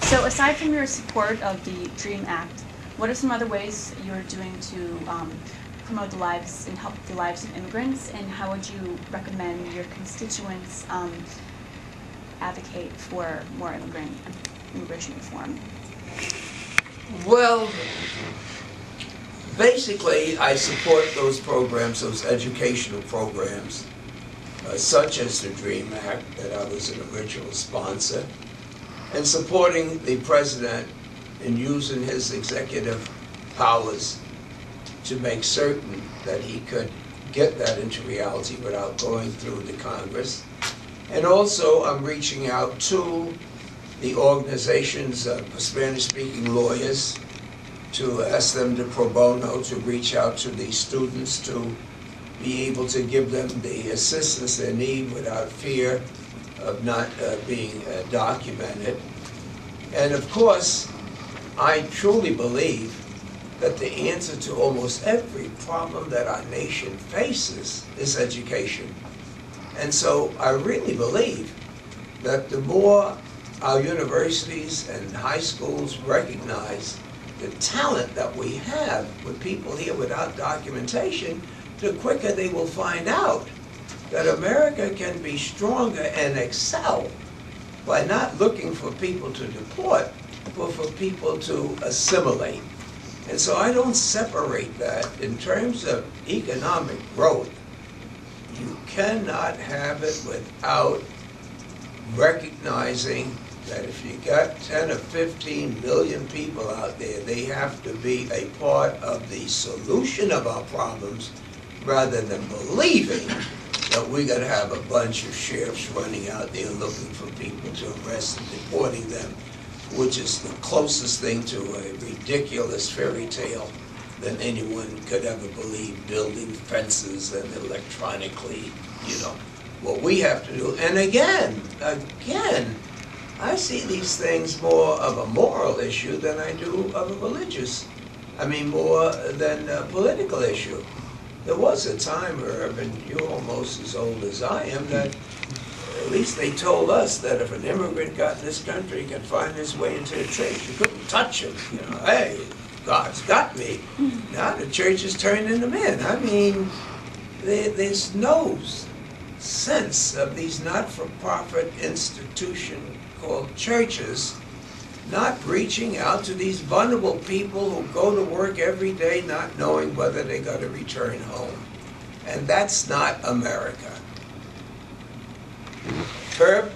So aside from your support of the DREAM Act, what are some other ways you're doing to promote the lives and help the lives of immigrants, and how would you recommend your constituents advocate for more immigration reform? Well, basically, I support those programs, those educational programs, such as the DREAM Act, that I was an original sponsor, and supporting the president in using his executive powers to make certain that he could get that into reality without going through the Congress. And also, I'm reaching out to the organizations for Spanish-speaking lawyers to ask them to pro bono, to reach out to these students, to be able to give them the assistance they need without fear of not being documented. And of course, I truly believe that the answer to almost every problem that our nation faces is education. And so I really believe that the more our universities and high schools recognize the talent that we have with people here without documentation, the quicker they will find out that America can be stronger and excel by not looking for people to deport, but for people to assimilate. And so I don't separate that. In terms of economic growth, you cannot have it without recognizing that if you got 10 or 15 million people out there, they have to be a part of the solution of our problems rather than believing that we're going to have a bunch of sheriffs running out there looking for people to arrest and deporting them, which is the closest thing to a ridiculous fairy tale than anyone could ever believe, building fences and electronically, what we have to do. And again, I see these things more of a moral issue than I do of a religious. More than a political issue. There was a time, Herb, and you're almost as old as I am, that at least they told us that if an immigrant got in this country, he could find his way into the church. You couldn't touch him. Hey, God's got me. Now the church is turning them in. There's no sense of these not-for-profit institutions called churches not reaching out to these vulnerable people who go to work every day not knowing whether they're going to return home. And that's not America. Herb?